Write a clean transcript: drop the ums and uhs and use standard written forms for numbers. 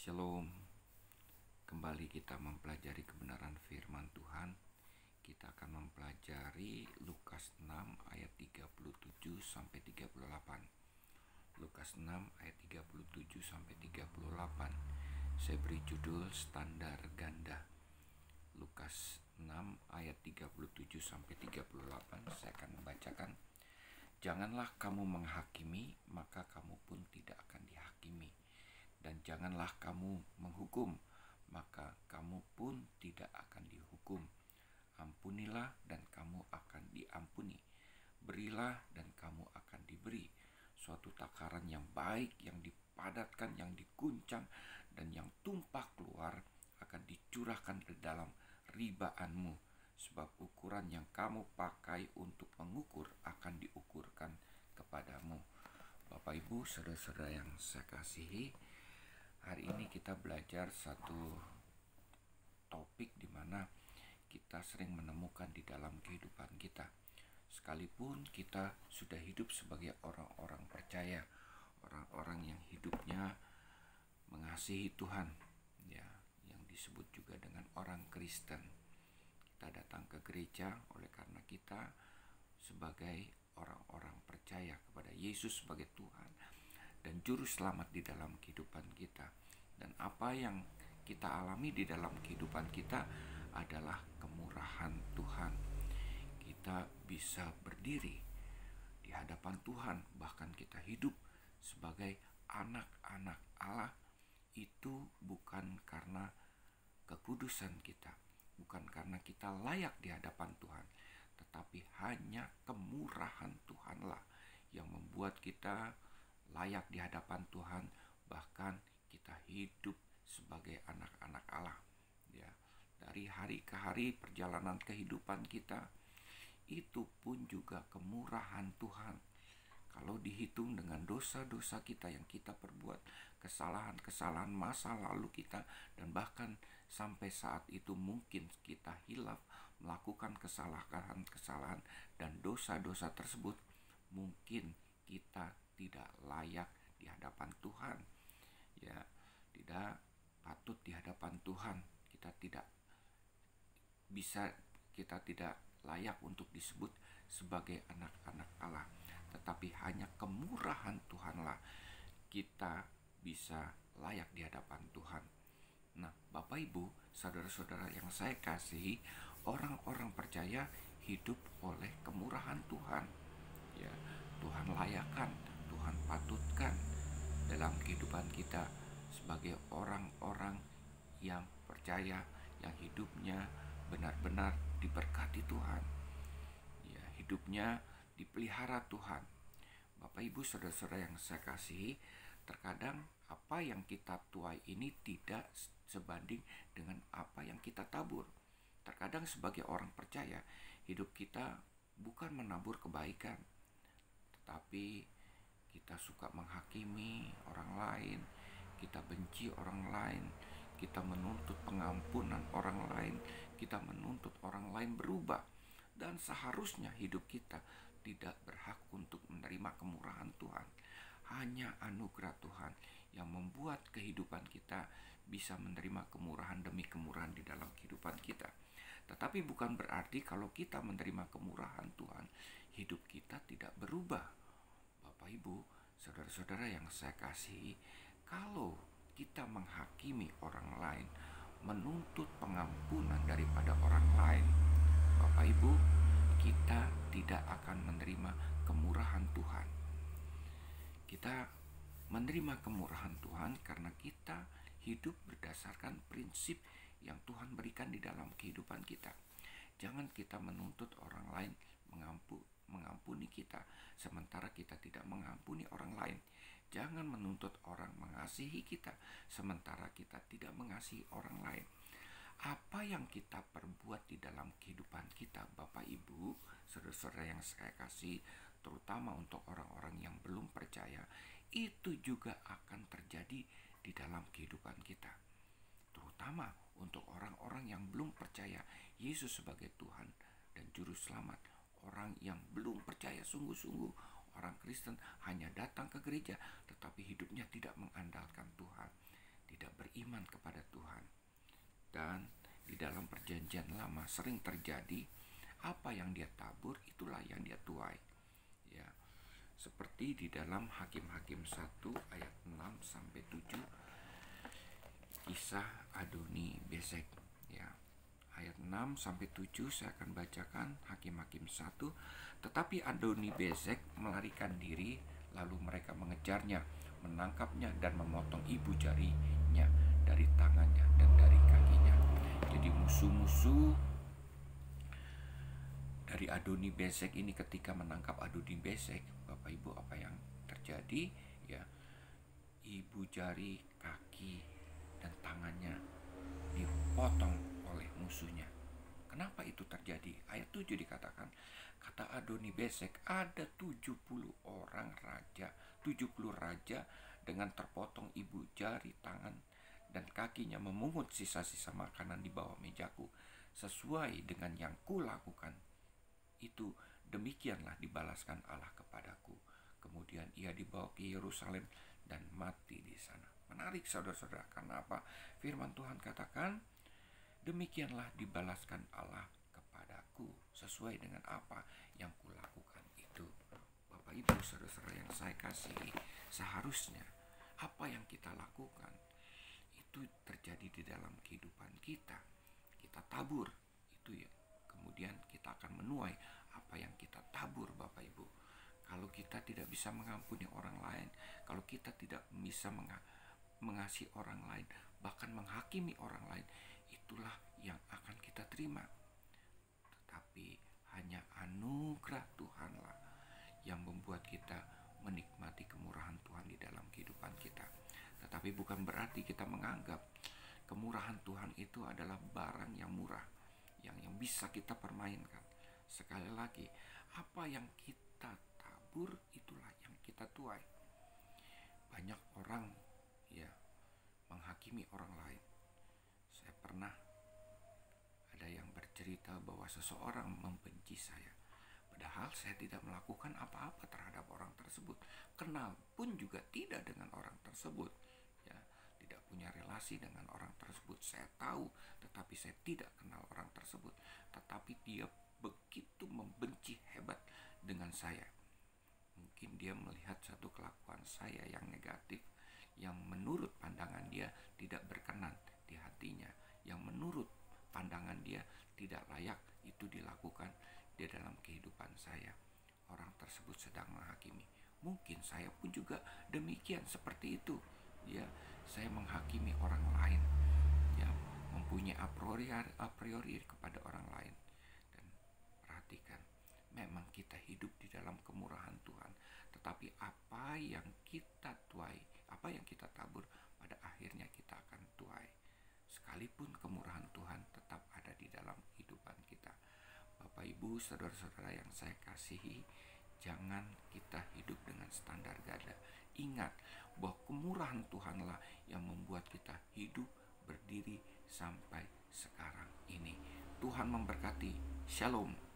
Shalom. Kembali kita mempelajari kebenaran firman Tuhan. Kita akan mempelajari Lukas 6 ayat 37 sampai 38. Lukas 6 ayat 37 sampai 38. Saya beri judul standar ganda. Lukas 6 ayat 37 sampai 38. Saya akan membacakan. Janganlah kamu menghakimi, maka kamu pun tidak akan dihakimi. Dan janganlah kamu menghukum, maka kamu pun tidak akan dihukum. Ampunilah dan kamu akan diampuni. Berilah dan kamu akan diberi. Suatu takaran yang baik, yang dipadatkan, yang diguncang, dan yang tumpah keluar akan dicurahkan ke dalam ribaanmu. Sebab ukuran yang kamu pakai untuk mengukur akan diukurkan kepadamu. Bapak, Ibu, saudara-saudara yang saya kasihi, hari ini kita belajar satu topik di mana kita sering menemukan di dalam kehidupan kita. Sekalipun kita sudah hidup sebagai orang-orang percaya, orang-orang yang hidupnya mengasihi Tuhan, ya, yang disebut juga dengan orang Kristen. Kita datang ke gereja oleh karena kita sebagai orang-orang percaya kepada Yesus sebagai Tuhan dan juru selamat di dalam kehidupan kita. Dan apa yang kita alami di dalam kehidupan kita adalah kemurahan Tuhan. Kita bisa berdiri di hadapan Tuhan, bahkan kita hidup sebagai anak-anak Allah, itu bukan karena kekudusan kita, bukan karena kita layak di hadapan Tuhan, tetapi hanya kemurahan Tuhanlah yang membuat kita layak di hadapan Tuhan, bahkan kita hidup sebagai anak-anak Allah. Ya, dari hari ke hari perjalanan kehidupan kita, itu pun juga kemurahan Tuhan. Kalau dihitung dengan dosa-dosa kita yang kita perbuat, kesalahan-kesalahan masa lalu kita, dan bahkan sampai saat itu mungkin kita hilaf melakukan kesalahan-kesalahan dan dosa-dosa tersebut, mungkin kita tidak layak di hadapan Tuhan, ya, tidak patut di hadapan Tuhan. Kita tidak layak untuk disebut sebagai anak-anak Allah, tetapi hanya kemurahan Tuhanlah kita bisa layak di hadapan Tuhan. Nah, Bapak, Ibu, saudara-saudara yang saya kasihi, orang-orang percaya hidup oleh kemurahan Tuhan. Ya, Tuhan layakkan, Tuhan patutkan dalam kehidupan kita sebagai orang-orang yang percaya, yang hidupnya benar-benar diberkati Tuhan. Ya, hidupnya dipelihara Tuhan. Bapak, Ibu, saudara-saudara yang saya kasihi, terkadang apa yang kita tuai ini tidak sebanding dengan apa yang kita tabur. Terkadang sebagai orang percaya, hidup kita bukan menabur kebaikan, tetapi kita suka menghakimi orang lain, kita benci orang lain, kita menuntut pengampunan orang lain, kita menuntut orang lain berubah. Dan seharusnya hidup kita tidak berhak untuk menerima kemurahan Tuhan. Hanya anugerah Tuhan yang membuat kehidupan kita bisa menerima kemurahan demi kemurahan di dalam kehidupan kita. Tetapi bukan berarti kalau kita menerima kemurahan Tuhan, hidup kita tidak berubah. Bapak, Ibu, saudara-saudara yang saya kasihi, kalau kita menghakimi orang lain, menuntut pengampunan daripada orang lain, Bapak, Ibu, kita tidak akan menerima kemurahan Tuhan. Kita menerima kemurahan Tuhan karena kita hidup berdasarkan prinsip yang Tuhan berikan di dalam kehidupan kita. Jangan kita menuntut orang lain mengampuni kita, sementara kita tidak mengampuni orang lain. Jangan menuntut orang mengasihi kita, sementara kita tidak mengasihi orang lain. Apa yang kita perbuat di dalam kehidupan kita, Bapak, Ibu, saudara-saudara yang saya kasih, terutama untuk orang-orang yang belum percaya, itu juga akan terjadi di dalam kehidupan kita. Terutama untuk orang-orang yang belum percaya Yesus sebagai Tuhan dan Juru Selamat. Orang yang belum percaya sungguh-sungguh, orang Kristen hanya datang ke gereja, tetapi hidupnya tidak mengandalkan Tuhan, tidak beriman Dan di dalam perjanjian lama sering terjadi apa yang dia tabur itulah yang dia tuai. Ya, seperti di dalam Hakim-Hakim 1 ayat 6 sampai 7, kisah Adoni Bezek. Ya, ayat 6 sampai 7 saya akan bacakan. Hakim-Hakim 1. Tetapi Adoni Bezek melarikan diri, lalu mereka mengejarnya, menangkapnya dan memotong ibu jarinya dari tangannya dan dari kakinya. Jadi musuh-musuh dari Adoni Bezek ini ketika menangkap Adoni Bezek, Bapak Ibu, apa yang terjadi? Ya, ibu jari, kaki, dan tangannya dipotong oleh musuhnya. Kenapa itu terjadi? Ayat 7 dikatakan, kata Adoni Bezek, ada 70 orang raja, 70 raja dengan terpotong ibu jari, tangan, dan kakinya memungut sisa-sisa makanan di bawah mejaku. Sesuai dengan yang kulakukan itu, demikianlah dibalaskan Allah kepadaku. Kemudian ia dibawa ke Yerusalem dan mati di sana. Menarik saudara-saudara, karena apa? Firman Tuhan katakan, demikianlah dibalaskan Allah kepadaku, sesuai dengan apa yang kulakukan itu. Bapak Ibu saudara-saudara yang saya kasihi, seharusnya apa yang kita lakukan itu terjadi di dalam kehidupan kita. Kita tabur itu ya, kemudian kita akan menuai apa yang kita tabur, Bapak Ibu. Kalau kita tidak bisa mengampuni orang lain, kalau kita tidak bisa mengasihi orang lain, bahkan menghakimi orang lain, itulah yang akan kita terima. Tetapi hanya anugerah Tuhanlah yang membuat kita menikmati kemurahan Tuhan di dalam kehidupan kita. Tetapi bukan berarti kita menganggap kemurahan Tuhan itu adalah barang yang murah, yang bisa kita permainkan. Sekali lagi, apa yang kita tabur itulah yang kita tuai. Banyak orang ya menghakimi orang lain. Saya pernah ada yang bercerita bahwa seseorang membenci saya, padahal saya tidak melakukan apa-apa terhadap orang tersebut. Kenal pun juga tidak dengan orang tersebut. Ya, tidak punya relasi dengan orang tersebut. Saya tahu, tetapi saya tidak kenal orang tersebut. Tetapi dia begitu membenci hebat dengan saya. Mungkin dia melihat satu kelakuan saya yang negatif, yang menurut pandangan dia tidak berkenan di hatinya, yang menurut pandangan dia tidak layak itu dilakukan di dalam kehidupan saya. Orang tersebut sedang menghakimi. Mungkin saya pun juga demikian, seperti itu. Ya, saya menghakimi orang lain, ya, mempunyai a priori kepada orang lain. Dan perhatikan, memang kita hidup di dalam kemurahan Tuhan, tetapi apa yang kita tuai, apa yang kita tabur, pada akhirnya kita akan tuai. Sekalipun kemurahan Tuhan tetap ada di dalam kehidupan kita. Bapak Ibu saudara-saudara yang saya kasihi, jangan kita hidup dengan standar ganda. Ingat bahwa kemurahan Tuhanlah yang membuat kita hidup berdiri sampai sekarang ini. Tuhan memberkati. Shalom.